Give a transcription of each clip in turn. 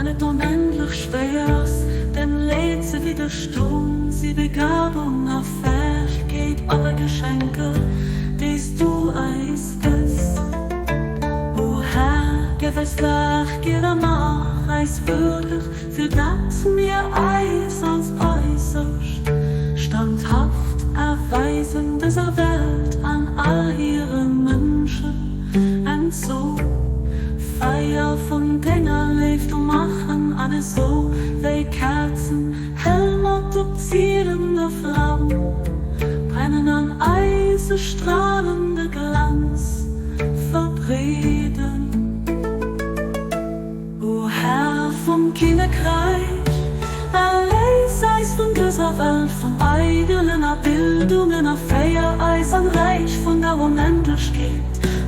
nicht unendlich schwers, denn lädt sie wieder Sturm, sie Begabung auf Fähigkeit, aber Geschenke, dies du eisgest. O Herr, gewiss lach, jeder mach, eis würdig, für das mir Eis als äußerst, standhaft erweisen dieser Welt an all ihre Menschen, und so Feier von Dinger lebt und machen alles so, wie Kerzen, hell multiplizierende Flammen, brennen an Eise strahlende Glanz, verbreden. O Herr vom Königreich, erlöse Eis von dieser Welt, von eigenen Abbildungen auf Feier-Eis an Reich von der Unendlichkeit.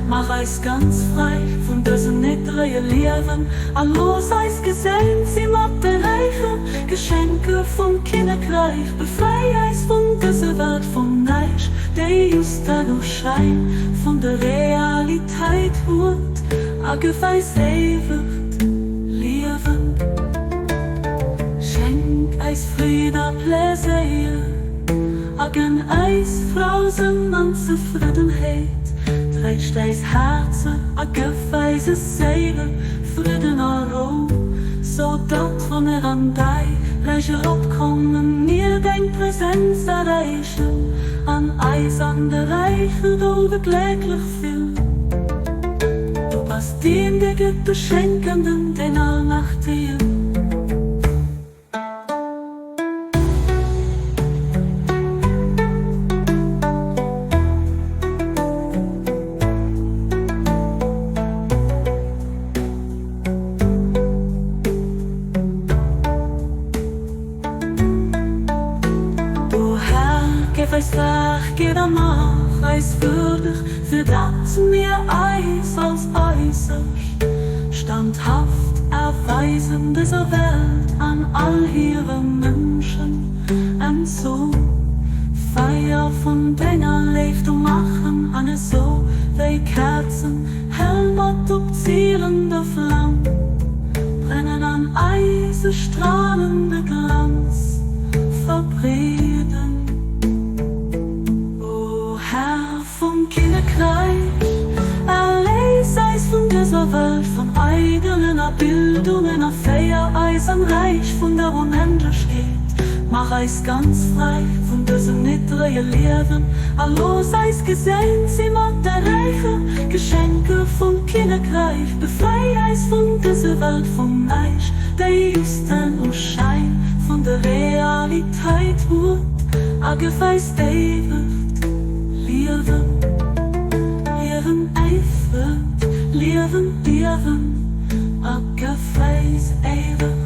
Mach Eis ganz frei von diesen niedrigen Lehren, allos Eis gesenkt, sie mag bereichern, Geschenke vom Königreich, befrei Eis von dieser Welt vom Neich, der just dadurch Schein von der Realität wird, a geweiß ewig leben. Schenk Eis Friede, Pläsier, a gen Eis Frausen und Zufriedenheit. Trägt Eis Herze, a geweises Seele, Frieden und Ruhe, so dat von an dei, welche abkommen, mir dein Präsenz erreichen, an Eis an der Reiche, du begläglich viel. Du bist dem, der gibt Beschenkenden, den Allmächtigen. Gewiss lach, jeder mach Eis würdig, für das mir Eis als äußerst, standhaft erweisen dieser Welt an all ihre Menschen, und so Feier von Dinger lebt und machen alles so, wie Kerzen, hell multiplizierende Flammen, brennen an Eise strahlende Glanz, verbreden. Vom Königreich, erlöse Eis von dieser Welt, von eigenen Abbildungen auf Feier-Eis am Reich von der Unendlichkeit. Mach Eis ganz frei von diesem niedrigen Leben, allos Eis gesenkt, sie mag der Reiche, Geschenke vom Königreich, befrei Eis von dieser Welt vom Neich, der Justen und Schein von der Realität wird, a geweiß ewig leben, ihren Eifer, leben, a geweiß ewig.